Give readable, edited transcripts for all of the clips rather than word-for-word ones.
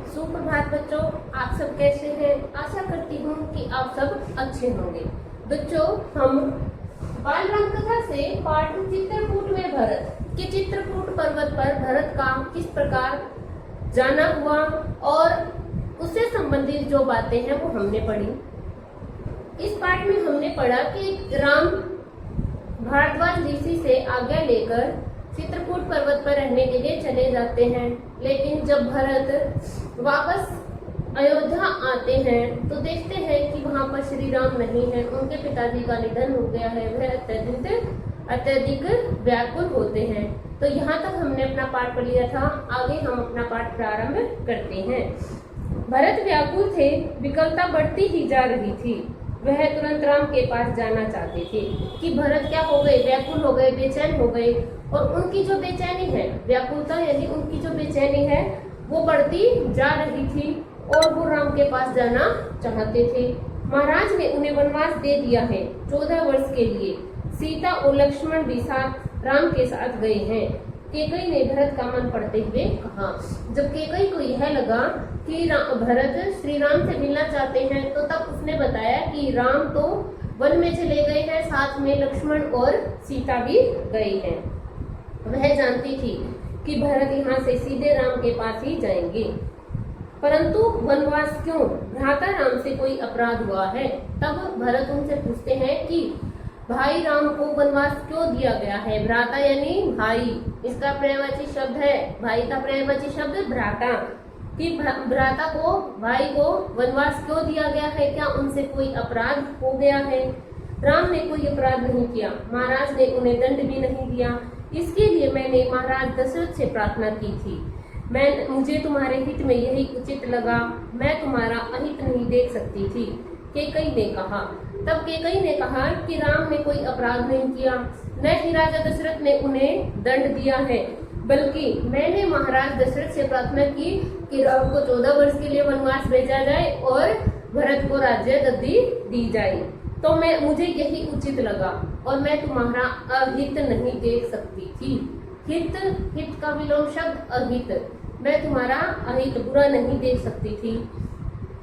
सुप्रभात बच्चों, आप सब कैसे हैं? आशा करती हूँ कि आप सब अच्छे होंगे। बच्चों, हम बाल राम कथा से पाठ चित्रकूट में भरत के चित्रकूट पर्वत पर भरत का किस प्रकार जाना हुआ और उससे संबंधित जो बातें हैं वो हमने पढ़ी। इस पाठ में हमने पढ़ा कि राम भारद्वाज ऋषि से आज्ञा लेकर चित्रकूट पर्वत पर रहने के लिए चले जाते हैं, लेकिन जब भरत वापस अयोध्या आते हैं तो देखते हैं कि वहां पर श्री राम नहीं है। उनके पिताजी का निधन हो गया है। वह अत्यधिक व्याकुल होते हैं। तो यहाँ तक हमने अपना पाठ पढ़ लिया था। आगे हम अपना पाठ प्रारंभ करते हैं। भरत व्याकुल थे, विकलता बढ़ती ही जा रही थी। वह तुरंत राम के पास जाना चाहते थे कि भरत क्या हो गए, व्याकुल हो गए, बेचैन हो गए। और उनकी जो बेचैनी है, व्याकुलता यानी उनकी जो बेचैनी है वो बढ़ती जा रही थी और वो राम के पास जाना चाहते थे। महाराज ने उन्हें वनवास दे दिया है 14 वर्ष के लिए। सीता और लक्ष्मण भी साथ राम के साथ गए हैं। केकई ने भरत का मन पढ़ते हुए कहा। जब केकई को यह लगा कि भरत श्री राम से मिलना चाहते हैं तो तब उसने बताया कि राम तो वन में चले गए हैं, साथ में लक्ष्मण और सीता भी गए हैं। वह जानती थी कि भरत यहाँ से सीधे राम के पास ही जाएंगे। परंतु वनवास क्यों? भ्राता राम से कोई अपराध हुआ है? तब भरत उनसे पूछते हैं कि भाई राम को वनवास क्यों दिया गया है? भ्राता यानी भाई, इसका पर्यायवाची शब्द है। भाई का पर्यायवाची शब्द भ्राता। कि भ्राता को, भाई को वनवास क्यों दिया गया है? क्या उनसे कोई अपराध हो गया है? राम ने कोई अपराध नहीं किया। महाराज ने उन्हें दंड भी नहीं दिया। इसके लिए मैंने महाराज दशरथ से प्रार्थना की थी। मुझे तुम्हारे हित में यही उचित लगा। मैं तुम्हारा अहित नहीं देख सकती थी, केकई ने कहा। तब केकई ने कहा कि राम ने कोई अपराध नहीं किया, न ही राजा दशरथ ने उन्हें दंड दिया है, बल्कि मैंने महाराज दशरथ से प्रार्थना की कि राम को 14 वर्ष के लिए वनवास भेजा जाए और भरत को राज्य गद्दी दी जाए। तो मुझे यही उचित लगा और मैं तुम्हारा अहित नहीं देख सकती थी। हित का विलोम शब्द अहित। मैं तुम्हारा अहित, बुरा नहीं देख सकती थी।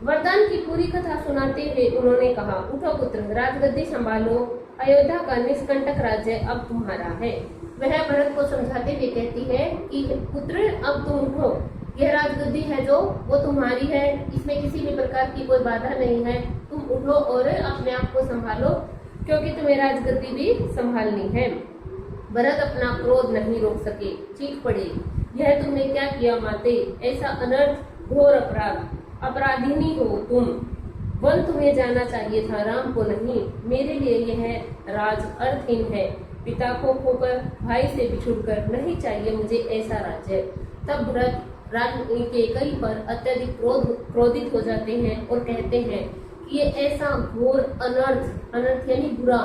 वरदान की पूरी कथा सुनाते हुए उन्होंने कहा, उठो पुत्र, राजगद्दी संभालो। अयोध्या का निष्कंटक राज्य अब तुम्हारा है। वह भरत को समझाते हुए कहती है कि पुत्र, अब तुम उठो। यह राजगद्दी है जो वो तुम्हारी है, इसमें किसी भी प्रकार की कोई बाधा नहीं है। तुम उठो और अपने आप को संभालो, क्योंकि तुम्हें राजगद्दी भी संभालनी है। भरत अपना क्रोध नहीं रोक सके, चीख पड़े, यह तुमने क्या किया माते? ऐसा अनर्थ, घोर अपराध, अपराधिनी हो तुम। वन तुम्हें जाना चाहिए था, राम को नहीं। मेरे लिए यह राज अर्थहीन है। पिता को खोकर, भाई से बिछुड़कर नहीं चाहिए मुझे ऐसा राज्य। तब भरत केकई पर अत्यधिक क्रोधित हो जाते हैं और कहते हैं कि ये ऐसा घोर अनर्थ यानी बुरा,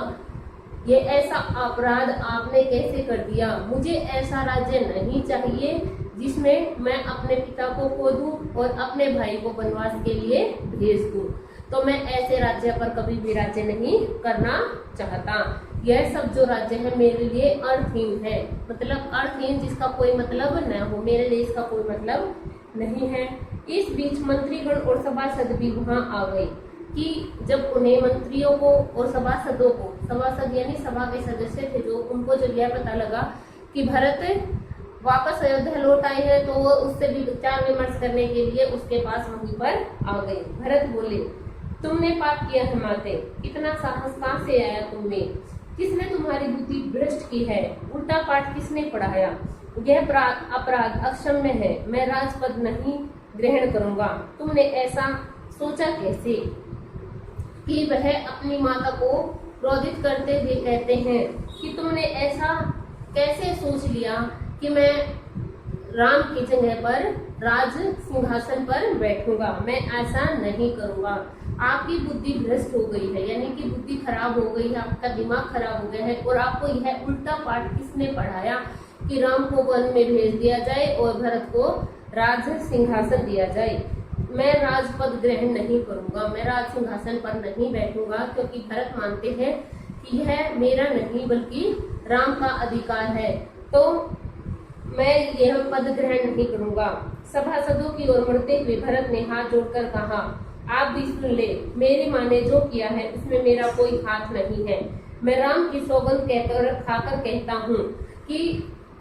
ये ऐसा अपराध आपने कैसे कर दिया? मुझे ऐसा राज्य नहीं चाहिए जिसमें मैं अपने पिता को खो दूं और अपने भाई को वनवास के लिए भेज दूं। तो मैं ऐसे राज्य पर कभी भी राज्य नहीं करना चाहता। यह सब जो राज्य है मेरे लिए अर्थहीन है, मतलब अर्थहीन जिसका कोई मतलब न हो, मेरे लिए इसका कोई मतलब नहीं है। इस बीच मंत्रीगण और सभासद भी वहां आ गए कि जब उन्हें मंत्रियों को और सभासदों को, सभासद यानी सभा के सदस्य थे जो, उनको जब यह पता लगा कि भरत वापस अयोध्या लौट आए हैं तो वो उससे भी विचार विमर्श करने के लिए उसके पास वहीं पर आ गए। भरत बोले, तुमने पाप किया है माते, इतना साहस कहाँ से आया तुम में? किसने तुम्हारी बुद्धि भ्रष्ट की है? उल्टा पाठ किसने पढ़ाया? यह अपराध अक्षम्य है। मैं राजपद नहीं ग्रहण करूंगा। तुमने ऐसा सोचा कैसे? कि वह अपनी माता को क्रोधित करते हुए कहते हैं कि तुमने ऐसा कैसे सोच लिया कि मैं राम की जगह पर राज सिंहासन पर बैठूंगा? मैं ऐसा नहीं करूंगा। आपकी बुद्धि भ्रष्ट हो गई है, यानी कि बुद्धि खराब हो गई है, आपका दिमाग खराब हो गया है। और आपको यह उल्टा पाठ किसने पढ़ाया कि राम को वन में भेज दिया जाए और भरत को राज सिंहासन दिया जाए? मैं राजपद ग्रहण नहीं करूंगा, मैं राज सिंहासन पर नहीं बैठूंगा, क्योंकि भरत मानते हैं कि यह मेरा नहीं बल्कि राम का अधिकार है। तो मैं यह पद ग्रहण नहीं करूंगा। सभासदों की ओर मुड़ते हुए भरत ने हाथ जोड़कर कहा, आप भी सुन ले, मेरी माँ ने जो किया है उसमें मेरा कोई हाथ नहीं है। मैं राम की सौगंध खाकर कहता हूँ कि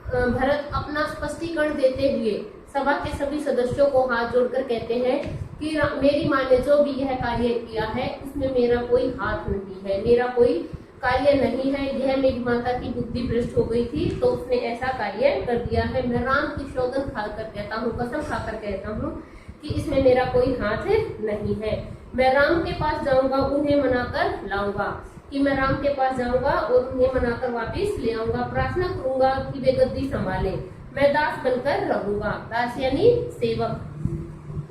भरत अपना स्पष्टीकरण देते हुए सभा के सभी सदस्यों को हाथ जोड़कर कहते हैं कि मेरी माँ ने जो भी यह कार्य किया है उसमें मेरा कोई हाथ नहीं है, मेरा कोई कार्य नहीं है। यह मेरी माता की बुद्धि भ्रष्ट हो गई थी तो उसने ऐसा कार्य कर दिया है। मैं राम की सौगंध खाकर कहता हूँ, कसम खाकर कहता हूँ कि इसमें मेरा कोई हाथ नहीं है। मैं राम के पास जाऊंगा, उन्हें मनाकर लाऊंगा, कि मैं राम के पास जाऊंगा और उन्हें मनाकर वापस ले आऊंगा। प्रार्थना करूंगा कि वे गद्दी संभाले, मैं दास बनकर रहूंगा। दास यानी सेवक।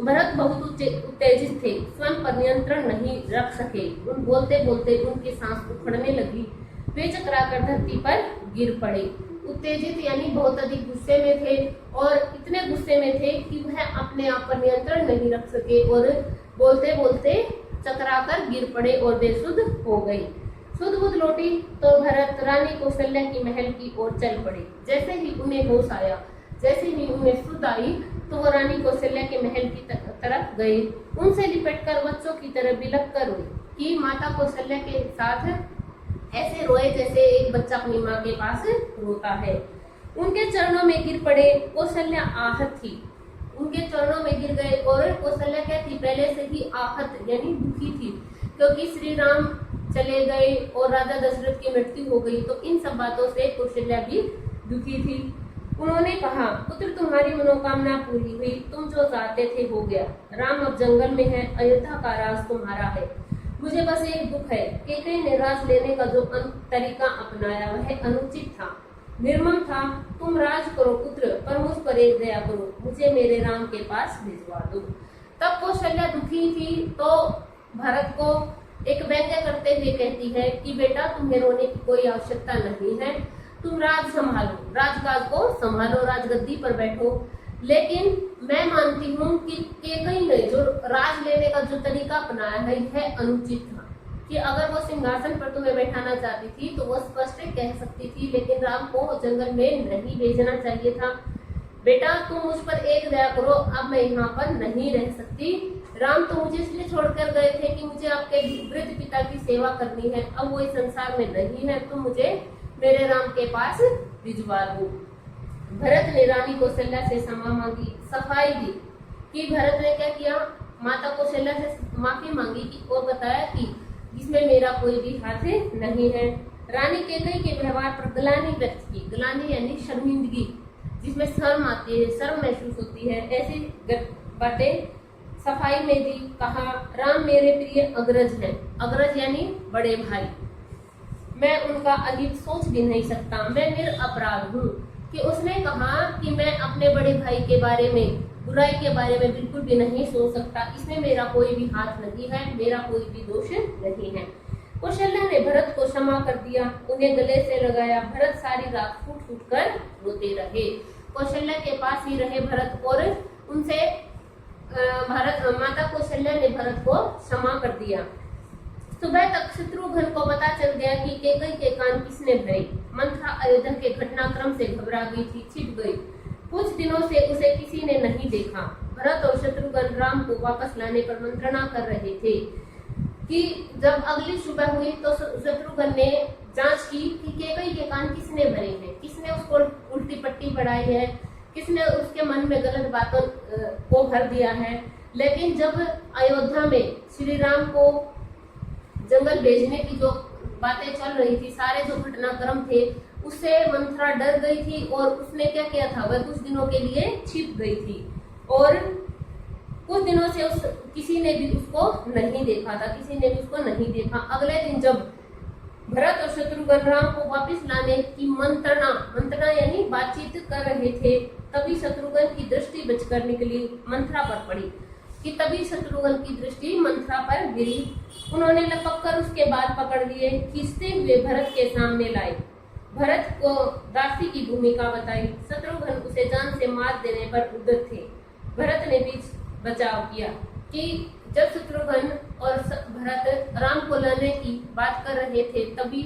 भरत बहुत उत्तेजित थे, स्वयं पर नियंत्रण नहीं रख सके। उन बोलते बोलते उनकी सांस उखड़ने लगी, वे चकराकर धरती पर गिर पड़े। उत्तेजित यानी बहुत अधिक गुस्से में थे और इतने गुस्से में थे कि वह अपने आप पर नियंत्रण नहीं रख सके और बोलते बोलते चकराकर गिर पड़े और बेसुध हो गई। सुध बुध लौटी तो भरत रानी कौशल्या की महल की ओर चल पड़े। जैसे ही उन्हें होश आया, जैसे ही उन्हें सुध आई तो वो रानी कौशल्या के महल की तरफ गए। उनसे लिपटकर बच्चों की तरह बिलख कर रोए कि माता कौशल्या के साथ ऐसे रोए जैसे एक बच्चा अपनी माँ के पास रोता है। उनके चरणों में गिर पड़े। कौशल्या आहत थी, उनके चरणों में गिर गए और कौशल्या क्या थी, पहले से ही आहत यानी दुखी थी, क्योंकि श्री राम चले गए और राजा दशरथ की मृत्यु हो गई। तो इन सब बातों से कौशल्या भी दुखी थी। उन्होंने कहा, पुत्र तुम्हारी मनोकामना पूरी हुई, तुम जो चाहते थे हो गया। राम अब जंगल में है, अयोध्या का राज तुम्हारा है। मुझे बस एक दुख है, कैकेयी ने राज लेने का जो तरीका अपनाया वह अनुचित था, निर्मम था। तुम राज करो पुत्र, पर मुझ पर एक दया करो, मुझे मेरे राम के पास भिजवा दो। तब कौशल्या दुखी थी तो भरत को एक व्यंग्य करते हुए कहती है कि बेटा तुम्हें रोने की कोई आवश्यकता नहीं है, तुम राज संभालो, राजकाज को संभालो, राजगद्दी पर बैठो। लेकिन मैं मानती हूँ कि कैकेयी ने जो राज लेने का जो तरीका अपनाया है यह अनुचित था, कि अगर वो सिंहासन पर तुम्हें बैठाना चाहती थी तो वो स्पष्ट कह सकती थी, लेकिन राम को जंगल में नहीं भेजना चाहिए था। बेटा तुम मुझ पर एक दया करो, अब मैं यहाँ पर नहीं रह सकती। राम तो मुझे इसलिए छोड़कर गए थे कि मुझे आपके वृद्ध पिता की सेवा करनी है, अब वो इस संसार में नहीं है, तुम मुझे मेरे राम के पास भिजवा दो। भरत ने रानी कौशल्या से क्षमा मांगी, सफाई दी कि भरत ने क्या किया, माता कौशल्या से माफी मांगी कि और बताया कि इसमें मेरा कोई भी हाथ नहीं है। रानी कैकेयी के व्यवहार पर ग्लानि व्यक्त की, ग्लानि यानी शर्मिंदगी, जिसमें शर्म आती है, शर्म महसूस होती है, ऐसी बातें सफाई में दी। कहा, राम मेरे प्रिय अग्रज हैं, अग्रज यानी बड़े भाई, मैं उनका अहित सोच भी नहीं सकता, मैं निरपराध हूँ। कि उसने कहा कि मैं अपने बड़े भाई के बारे में, बुराई के बारे में बिल्कुल भी नहीं सोच सकता, इसमें मेरा कोई भी हाथ नहीं है, मेरा कोई भी दोष नहीं है। कौशल्या ने भरत को क्षमा कर दिया, उन्हें गले से लगाया। भरत सारी रात फूट फूट कर रोते रहे। कौशल्या के पास ही रहे भरत और उनसे माता कौशल्या ने भरत को क्षमा कर दिया। सुबह तक शत्रुघ्न को पता चल गया कि कैकेयी के कान किसने भरे। मंथरा अयोध्या के घटनाक्रम से घबरा गई थी, छिप गई। कुछ दिनों से उसे किसी ने नहीं देखा। भरत और शत्रुघ्न राम को वापस लाने पर मंत्रणा कर रहे थे कि जब अगली सुबह हुई तो शत्रुघ्न ने जांच की कि कैकेयी के कान किसने भरे हैं, किसने उसको उल्टी पट्टी पढ़ाई है, किसने उसके मन में गलत बातों को भर दिया है। लेकिन जब अयोध्या में श्री राम को जंगल भेजने की जो बातें चल रही थी, सारे जो घटनाक्रम थे, उससे मंथरा डर गई थी और उसने क्या किया था, वह कुछ दिनों के लिए छिप गई थी और कुछ दिनों से किसी ने भी उसको नहीं देखा था, किसी ने भी उसको नहीं देखा। अगले दिन जब भरत और शत्रुघ्न राम को वापस लाने की मंत्रणा यानी बातचीत कर रहे थे, तभी शत्रुघ्न की दृष्टि बचकर निकली, मंथरा पर पड़ी। कि तभी शत्रुघ्न की दृष्टि मंथरा पर गिरी। उन्होंने लपक कर उसके बाल पकड़ लिए, खींचते हुए भरत के सामने लाए। भरत को दासी की भूमिका बताई। शत्रुघ्न उसे जान से मार देने पर उद्यत थे। भरत ने बीच बचाव किया कि जब शत्रुघ्न और भरत राम को लाने की बात कर रहे थे, तभी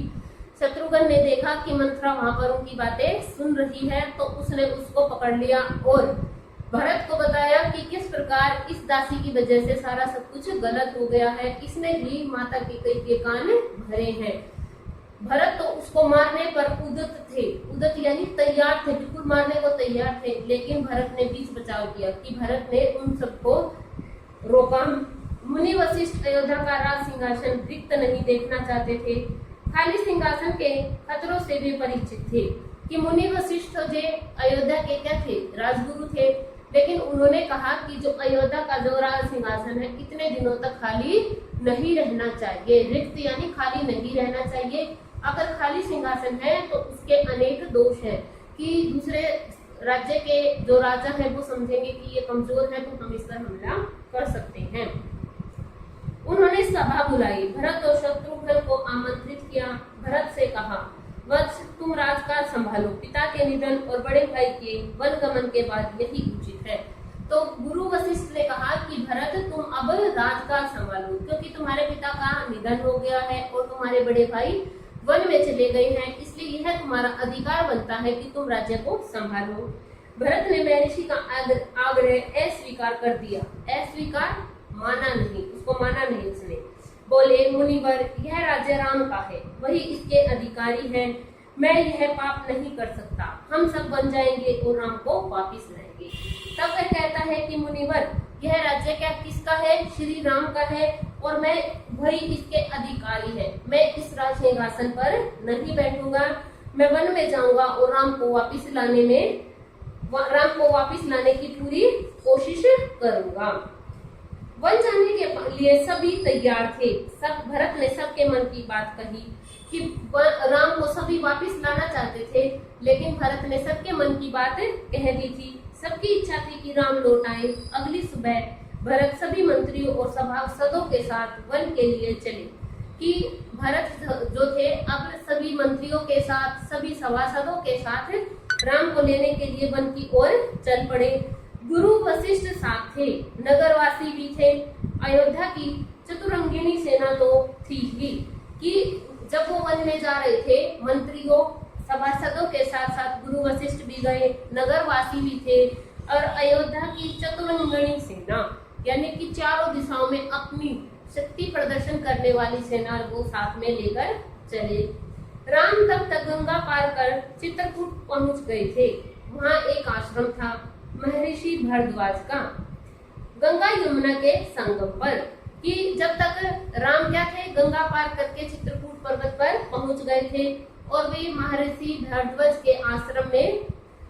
शत्रुघ्न ने देखा कि मंथरा वहां पर उनकी बातें सुन रही है, तो उसने उसको पकड़ लिया और भरत को बताया कि किस प्रकार इस दासी की वजह से सारा सब कुछ गलत हो गया है, इसने ही माता कैकेयी के कान भरे हैं। भरत तो उसको मारने पर उदत थे, उदत यानी तैयार थे, बिल्कुल मारने को तैयार थे, लेकिन भरत ने बीच बचाव किया कि भरत ने उन सबको रोका। मुनि वशिष्ठ अयोध्या का राज सिंहासन रिक्त नहीं देखना चाहते थे, खाली सिंहासन के खतरों से भी परिचित थे कि मुनि वशिष्ठ जो अयोध्या के क्या थे, राजगुरु थे, लेकिन उन्होंने कहा कि जो अयोध्या का जो राज सिंहासन है इतने दिनों तक खाली नहीं रहना चाहिए, रिक्त यानी खाली नहीं रहना चाहिए। अगर खाली सिंहासन है तो उसके अनेक दोष हैं कि दूसरे राज्य के जो राजा है वो समझेंगे कि ये कमजोर है तो हम इस पर हमला कर सकते हैं। उन्होंने सभा बुलाई, भरत और शत्रुघ्न को आमंत्रित किया। भरत से कहा, वत्स तुम राजकाज संभालो, पिता के निधन और बड़े भाई के वनगमन के बाद यही उचित है। तो गुरु वशिष्ठ ने कहा कि भरत तुम अब राजकाज संभालो, क्योंकि तुम्हारे पिता का निधन हो गया है और तुम्हारे बड़े भाई वन में चले गए हैं, इसलिए यह तुम्हारा अधिकार बनता है कि तुम राज्य को संभालो। भरत ने महर्षि का आग्रह अस्वीकार कर दिया, अस्वीकार माना नहीं, उसको माना नहीं उसने। बोले, मुनिवर यह राज्य राम का है, वही इसके अधिकारी हैं, मैं यह पाप नहीं कर सकता, हम सब बन जाएंगे और राम को वापिस लाएंगे। तब वह कहता है कि मुनिवर यह राज्य क्या किसका है, श्री राम का है और मैं वही इसके अधिकारी है, मैं इस राज सिंहासन पर नहीं बैठूंगा, मैं वन में जाऊंगा और राम को वापिस लाने की पूरी कोशिश करूंगा। वन जाने के लिए सभी तैयार थे, सब भरत ने सबके मन की बात कही कि राम को सभी वापिस लाना चाहते थे, लेकिन भरत ने सबके मन की बात कह दी थी। सबकी इच्छा थी कि राम लौट आए। अगली सुबह भरत सभी मंत्रियों और सभासदों के साथ वन के लिए चले कि भरत जो थे अब सभी मंत्रियों के साथ, सभी सभासदों के साथ राम को लेने के लिए वन की ओर चल पड़े। गुरु वशिष्ठ साथ थे, नगरवासी भी थे, अयोध्या की चतुरंगिणी सेना तो थी ही कि जब वो वन में जा रहे थे मंत्रियों सभासदों के साथ साथ गुरु वशिष्ठ भी गए, नगरवासी भी थे और अयोध्या की चतुरंगिणी सेना यानी कि चारों दिशाओं में अपनी शक्ति प्रदर्शन करने वाली सेना वो साथ में लेकर चले। राम तब तक गंगा पार कर चित्रकूट पहुंच गए थे। वहाँ एक आश्रम था महर्षि भारद्वाज का, गंगा यमुना के संगम पर, कि जब तक राम क्या थे गंगा पार करके चित्रकूट पर्वत पर पहुंच गए थे और वे महर्षि भारद्वाज के आश्रम में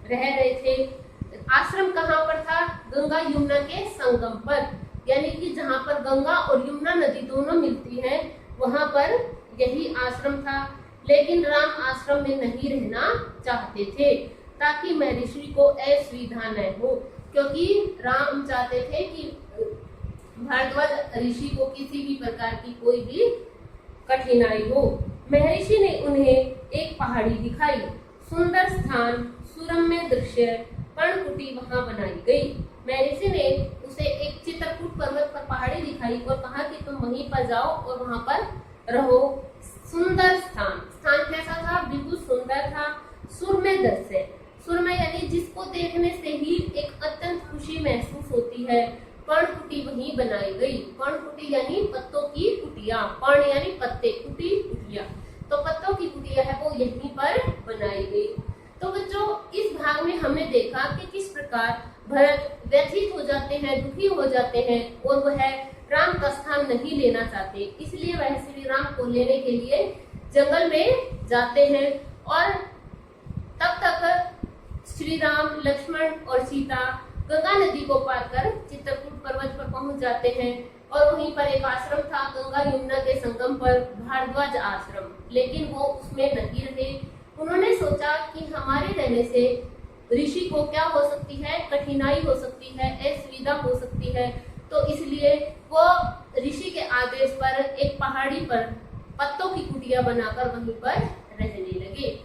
रह रहे थे। आश्रम कहाँ पर था? गंगा यमुना के संगम पर, यानी कि जहाँ पर गंगा और यमुना नदी दोनों मिलती हैं वहां पर यही आश्रम था। लेकिन राम आश्रम में नहीं रहना चाहते थे ताकि महर्षि को असुविधा न हो, क्योंकि राम चाहते थे कि भारद्वाज ऋषि को किसी भी प्रकार की कोई भी कठिनाई हो। महर्षि ने उन्हें एक पहाड़ी दिखाई, सुंदर स्थान, सुरम्य दृश्य, पर्णकुटी वहां बनाई गई। महर्षि ने उसे एक चित्रकूट पर्वत पर पहाड़ी दिखाई और कहा कि तुम वहीं पर जाओ और वहां पर रहो। सुंदर स्थान, स्थान कैसा था? बिल्कुल सुंदर था। सुरम्य दृश्य, सुरम्य यानी जिसको देखने से ही एक अत्यंत खुशी महसूस होती है। पर्णकुटी वहीं बनाई गई। पर्णकुटी यानी पत्तों की कुटिया, पर्ण यानी पत्ते, कुटी कुटिया, तो पत्तों की कुटिया है वो यहीं पर बनाई गई। तो बच्चों इस भाग में हमने देखा कि किस प्रकार भरत व्यथित हो जाते हैं, दुखी हो जाते हैं और वह राम का स्थान नहीं लेना चाहते, इसलिए वह श्री राम को लेने के लिए जंगल में जाते हैं। और तब तक श्री राम, लक्ष्मण और सीता गंगा नदी को पार कर चित्रकूट पर्वत पर पहुंच जाते हैं और वहीं पर एक आश्रम था गंगा यमुना के संगम पर, भारद्वाज आश्रम, लेकिन वो उसमें नहीं रहे। उन्होंने सोचा कि हमारे रहने से ऋषि को क्या हो सकती है, कठिनाई हो सकती है, असुविधा हो सकती है, तो इसलिए वो ऋषि के आदेश पर एक पहाड़ी पर पत्तों की कुटिया बनाकर वहीं पर रहने लगे।